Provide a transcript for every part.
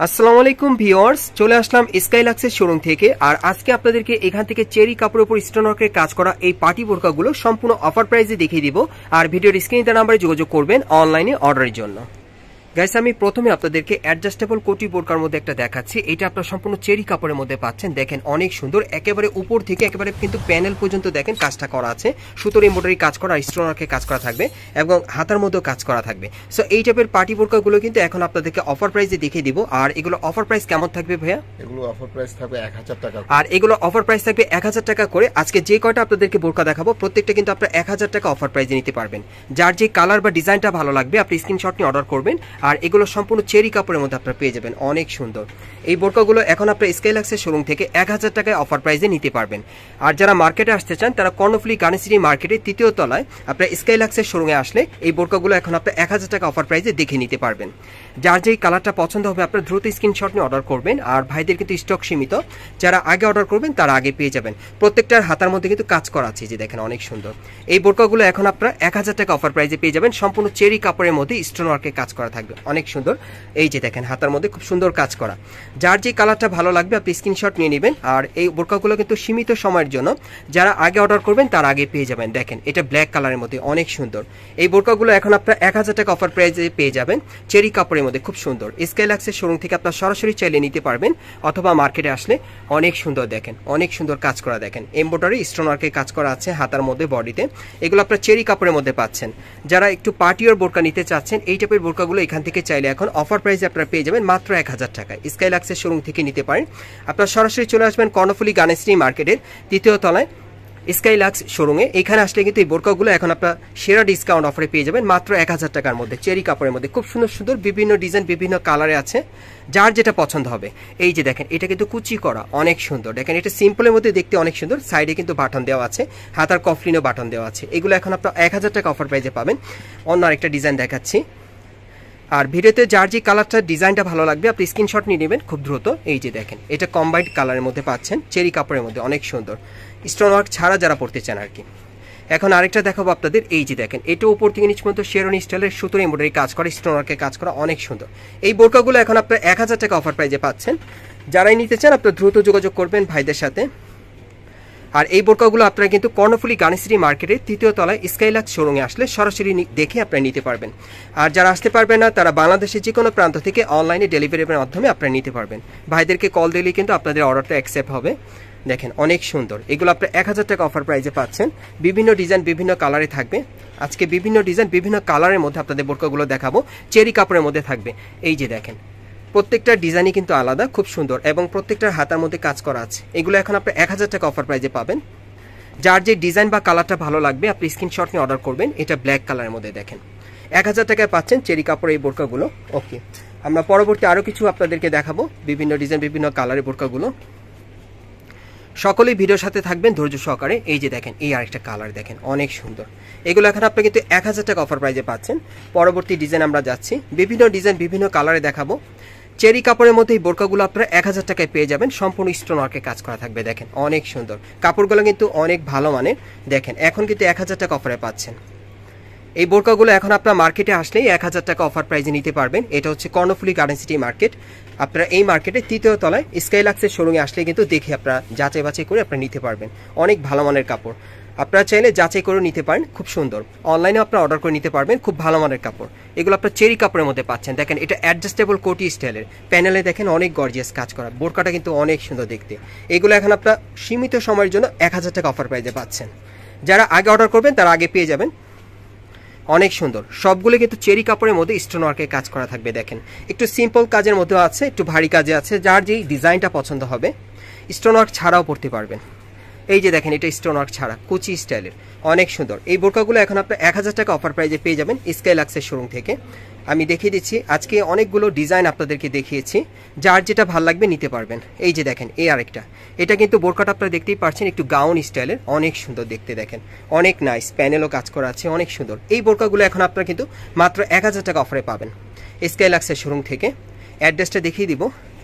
আসসালামু আলাইকুম ভিউয়ার্স, চলে আসলাম স্কাইলাক্সের শোরুম থেকে। আর আজকে আপনাদেরকে এখান থেকে চেরি কাপড়ের উপর স্টোন ওয়ার্কের কাজ করা এই পার্টি বোরকাগুলো সম্পূর্ণ অফার প্রাইসে দেখিয়ে দিব। আর ভিডিওর স্ক্রিনে দেওয়া নাম্বারে যোগাযোগ করবেন অনলাইনে অর্ডারের জন্য। গাইস, আমি প্রথমে আপনাদেরকে অ্যাডজাস্টেবল কোটি বোরকার মধ্যে একটা দেখাচ্ছি। এটা আপনারা সম্পূর্ণ চেরি কাপড়ের মধ্যে পাচ্ছেন। দেখেন অনেক সুন্দর, একেবারে উপর থেকে একেবারে কিন্তু প্যানেল পর্যন্ত দেখেন কাজটা করা আছে। সুতোর এমব্রয়ডারি কাজ করা, স্টোন ওয়ার্কের কাজ করা থাকবে এবং হাতার মধ্যেও কাজ করা থাকবে। সো এই টাইপের পার্টি বোরকাগুলো কিন্তু এখন আপনাদেরকে অফার প্রাইসে দেখিয়ে দিব। আর এগুলো অফার প্রাইস কেমন থাকবে ভাইয়া? এগুলো অফার প্রাইস থাকবে 1000 টাকা। আর এগুলো অফার প্রাইস থাকবে 1000 টাকা করে। আজকে যে কয়টা আপনাদেরকে বোরকা দেখাবো প্রত্যেকটা কিন্তু আপনারা 1000 টাকা অফার প্রাইসে নিতে পারবেন। যার যে কালার বা ডিজাইনটা ভালো লাগবে আপনি স্ক্রিনশট নিয়ে অর্ডার করবেন। আর এগুলো সম্পূর্ণ চেরি কাপড়ের মধ্যে আপনারা পেয়ে যাবেন, অনেক সুন্দর। এই বোরকাগুলো এখন আপনারা স্কাইলাক্সের শোরুম থেকে 1000 টাকায় অফার প্রাইসে নিতে পারবেন। আর যারা মার্কেটে আসতে চান তারা কর্ণফুলী গার্ডেন সিটি মার্কেটের 3য় তলায় আপনারা স্কাইলাক্সের শোরুমে আসলে এই বোরকাগুলো এখন আপনারা 1000 টাকা অফার প্রাইসে দেখে নিতে পারবেন। যার যেই কালারটা পছন্দ হবে আপনারা দ্রুত স্ক্রিনশট নিয়ে অর্ডার করবেন। আর ভাইদের কিন্তু স্টক সীমিত, যারা আগে অর্ডার করবেন তারা আগে পেয়ে যাবেন। প্রত্যেকটার হাতার মধ্যে কিন্তু কাজ করা আছে, যে দেখেন অনেক সুন্দর। এই বোরকাগুলো এখন আপনারা 1000 টাকা অফার প্রাইসে পেয়ে যাবেন। সম্পূর্ণ চেরি কাপড়ের মধ্যে স্টোন ওয়ার্কের কাজ করা থাকবে, অনেক সুন্দর। এই যে দেখেন হাতার মধ্যে খুব সুন্দর কাজ করা। যার যে কালারটা ভালো লাগবে আপনি স্ক্রিনশট নিয়ে নেবেন। আর এই বোরকাগুলো কিন্তু সীমিত সময়ের জন্য, যারা আগে অর্ডার করবেন তারা আগে পেয়ে যাবেন। দেখেন এটা ব্ল্যাক কালারের মধ্যে অনেক সুন্দর। এই বোরকাগুলো এখন আপনারা 1000 টাকা অফার প্রাইসে পেয়ে যাবেন চেরি কাপড়ের মধ্যে, খুব সুন্দর। স্কাইলাক্সের শোরুম থেকে আপনারা সরাসরি চাইলে নিতে পারবেন অথবা মার্কেটে আসলে। অনেক সুন্দর, দেখেন অনেক সুন্দর কাজ করা। দেখেন এমব্রয়ডারি স্টোন ওয়ার্কের কাজ করা আছে হাতার মধ্যে, বডিতে। এগুলো আপনারা চেরি কাপড়ের মধ্যে পাচ্ছেন। যারা একটু পার্টিওর বোরকা নিতে চাচ্ছেন এই টাইপের বোরকাগুলো এখান থেকে চাইলে এখন অফার প্রাইসে আপনারা পেয়ে যাবেন মাত্র 1000 টাকায়। স্কাইলাক্সের শোরুম থেকে নিতে পারেন। আপনারা সরাসরি চলে আসবেন কর্ণফুলী গার্ডেন সিটি মার্কেটের 3য় তলায় স্কাইলাক্স শোরুমে। এখানে আসলে কিন্তু এই বোরকাগুলো এখন আপনারা সেরা ডিসকাউন্ট অফারে পেয়ে যাবেন মাত্র 1000 টাকার মধ্যে চেরি কাপড়ের মধ্যে। খুব সুন্দর সুন্দর বিভিন্ন ডিজাইন বিভিন্ন কালারে আছে, যার যেটা পছন্দ হবে। এই যে দেখেন এটা কিন্তু কুচি করা, অনেক সুন্দর। দেখেন এটা সিম্পলের মধ্যে দেখতে অনেক সুন্দর। সাইডে কিন্তু বাটন দেওয়া আছে, হাতার কফলিনও বাটন দেওয়া আছে। এগুলো এখন আপনারা 1000 টাকা অফার প্রাইসে পাবেন। অন্য আরেকটা ডিজাইন দেখাচ্ছি। আর ভিডিওতে যার যে কালারটা ডিজাইনটা ভালো লাগবে আপনি স্ক্রিনশট নিয়ে নেবেন খুব দ্রুত। এই যে দেখেন এটা কম্বাইন্ড কালারের মধ্যে পাচ্ছেন, চেরি কাপড়ের মধ্যে অনেক সুন্দর। স্টোন ওয়ার্ক ছাড়া যারা পড়তে চান আর কি। এখন আরেকটা দেখাবো আপনাদের। এই যে দেখেন এটা উপর থেকে নিচ পর্যন্ত শেরওয়ানি স্টাইলের সুতোর এমব্রয়ডারি কাজ করা, স্টোন ওয়ার্কের কাজ করা, অনেক সুন্দর। এই বোরকাগুলো এখন আপনারা 1000 টাকা অফার প্রাইসে পাচ্ছেন। যারাই নিতে চান আপনারা দ্রুত যোগাযোগ করবেন ভাইদের সাথে। আর এই বোরকাগুলো আপনারা কিন্তু কর্ণফুলী গার্ডেন সিটি মার্কেটের 3য় তলায় স্কাইলাক্স শোরুমে আসলে সরাসরি দেখে আপনারা নিতে পারবেন। আর যারা আসতে পারবেন না তারা বাংলাদেশের যে কোনো প্রান্ত থেকে অনলাইনে ডেলিভারির মাধ্যমে আপনারা নিতে পারবেন। ভাইদেরকে কল দিলেই কিন্তু আপনাদের অর্ডারটা অ্যাকসেপ্ট হবে। দেখেন অনেক সুন্দর। এগুলো আপনারা 1000 টাকা অফার প্রাইসে পাচ্ছেন। বিভিন্ন ডিজাইন বিভিন্ন কালারে থাকবে। আজকে বিভিন্ন ডিজাইন বিভিন্ন কালারের মধ্যে আপনাদের বোরকাগুলো দেখাবো, চেরি কাপড়ের মধ্যে থাকবে। এই যে দেখেন প্রত্যেকটা ডিজাইনই কিন্তু আলাদা, খুব সুন্দর এবং প্রত্যেকটার হাতার মধ্যে কাজ করা আছে। এগুলো এখন আপনি 1000 টাকা অফার প্রাইসে পাবেন। যার যে ডিজাইন বা কালারটা ভালো লাগবে আপনি স্ক্রিনশট নিয়ে অর্ডার করবেন। এটা ব্ল্যাক কালারের মধ্যে দেখেন 1000 টাকায় পাচ্ছেন চেরি কাপড়ের এই বোরকাগুলো। ওকে, আমরা পরবর্তী আরও কিছু আপনাদেরকে দেখাবো, বিভিন্ন ডিজাইন বিভিন্ন কালারের বোরকাগুলো। সকলেই ভিডিওর সাথে থাকবেন ধৈর্য সহকারে। এই যে দেখেন এই আরেকটা কালার দেখেন অনেক সুন্দর। এগুলো এখন আপনি কিন্তু 1000 টাকা অফার প্রাইসে পাচ্ছেন। পরবর্তী ডিজাইন আমরা যাচ্ছি, বিভিন্ন ডিজাইন বিভিন্ন কালারে দেখাবো। চেরি কাপড়ের মধ্যে এই বোরকাগুলো আপনারা 1000 টাকায় পেয়ে যাবেন। সম্পূর্ণ স্টোন ওয়ার্কে কাজ করা থাকবে। দেখেন অনেক সুন্দর, কাপড়গুলো কিন্তু অনেক ভালো মানের। দেখেন এখন কিন্তু 1000 টাকা অফারে পাচ্ছেন। এই বোরকাগুলো এখন আপনারা মার্কেটে আসলেই 1000 টাকা অফার প্রাইসে নিতে পারবেন। এটা হচ্ছে কর্ণফুলী গার্ডেন সিটি মার্কেট। আপনারা এই মার্কেটের 3য় তলায় স্কাইলাক্সের শোরুমে আসলে কিন্তু দেখে আপনারা যাচাই বাছাই করে আপনারা নিতে পারবেন। অনেক ভালো মানের কাপড়, আপনারা চাইলে যাচাই করে নিতে পারেন, খুব সুন্দর। অনলাইনে আপনারা অর্ডার করে নিতে পারবেন, খুব ভালো মানের কাপড়। এগুলো আপনার চেরি কাপড়ের মধ্যে পাচ্ছেন। দেখেন এটা অ্যাডজাস্টেবল কোটি স্টাইলের, প্যানেলে দেখেন অনেক গর্জিয়াস কাজ করা। বোরকাটা কিন্তু অনেক সুন্দর দেখতে। এগুলো এখন আপনারা সীমিত সময়ের জন্য 1000 টাকা অফার প্রাইসে পাচ্ছেন। যারা আগে অর্ডার করবেন তারা আগে পেয়ে যাবেন। অনেক সুন্দর, সবগুলো কিন্তু চেরি কাপড়ের মধ্যে স্টোন ওয়ার্কের কাজ করা থাকবে। দেখেন একটু সিম্পল কাজের মধ্যেও আছে, একটু ভারী কাজে আছে। যার যেই ডিজাইনটা পছন্দ হবে স্টোন ওয়ার্ক ছাড়াও পড়তে পারবেন। এই যে দেখেন এটা স্টোন ওয়ার্ক ছাড়া কুচি স্টাইলের, অনেক সুন্দর। এই বোরকাগুলো এখন আপনার 1000 টাকা অফার প্রাইসে পেয়ে যাবেন স্কাইলাক্সের শোরুম থেকে। আমি দেখিয়ে দিচ্ছি, আজকে অনেকগুলো ডিজাইন আপনাদেরকে দেখিয়েছি, যার যেটা ভালো লাগবে নিতে পারবেন। এই যে দেখেন এই আরেকটা, এটা কিন্তু বোরকাটা আপনারা দেখতেই পাচ্ছেন একটু গাউন স্টাইলের, অনেক সুন্দর দেখতে। দেখেন অনেক নাইস, প্যানেলও কাজ করা আছে, অনেক সুন্দর। এই বোরকাগুলো এখন আপনারা কিন্তু মাত্র 1000 টাকা অফারে পাবেন স্কাইলাক্সের শোরুম থেকে। অ্যাড্রেসটা দেখিয়ে দিব।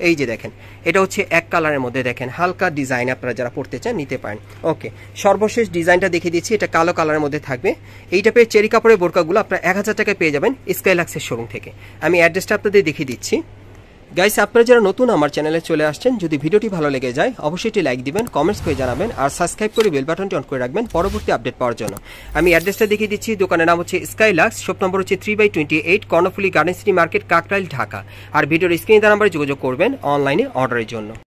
এই যে দেখেন এটা হচ্ছে এক কালারের মধ্যে, দেখেন হালকা ডিজাইন, আপনারা যারা পড়তে চান নিতে পারেন। ওকে, সর্বশেষ ডিজাইনটা দেখিয়ে দিচ্ছি, এটা কালো কালারের মধ্যে থাকবে। এই টাইপের চেরি কাপড়ের বোরকাগুলো আপনারা 1000 টাকায় পেয়ে যাবেন স্কাইলাক্সের শোরুম থেকে। আমি অ্যাড্রেসটা আপনাদের দেখিয়ে দিচ্ছি। গাইস, আপনারা যারা নতুন আমার চ্যানেলে চলে আসছেন, যদি ভিডিওটি ভালো লেগে যায় অবশ্যই একটি লাইক দিবেন, কমেন্টস করে জানাবেন আর সাবস্ক্রাইব করে বেল বাটনটি অন করে রাখবেন পরবর্তী আপডেট পাওয়ার জন্য। আমি অ্যাড্রেসটা দেখিয়ে দিচ্ছি। দোকানের নাম হচ্ছে স্কাইলাক্স, শপ নম্বর হচ্ছে 3/28, Karnaphuli garden city market, Kakrail, Dhaka. আর ভিডিওর স্ক্রিনে দেওয়া নাম্বারে যোগাযোগ করবেন অনলাইনে অর্ডারের জন্য।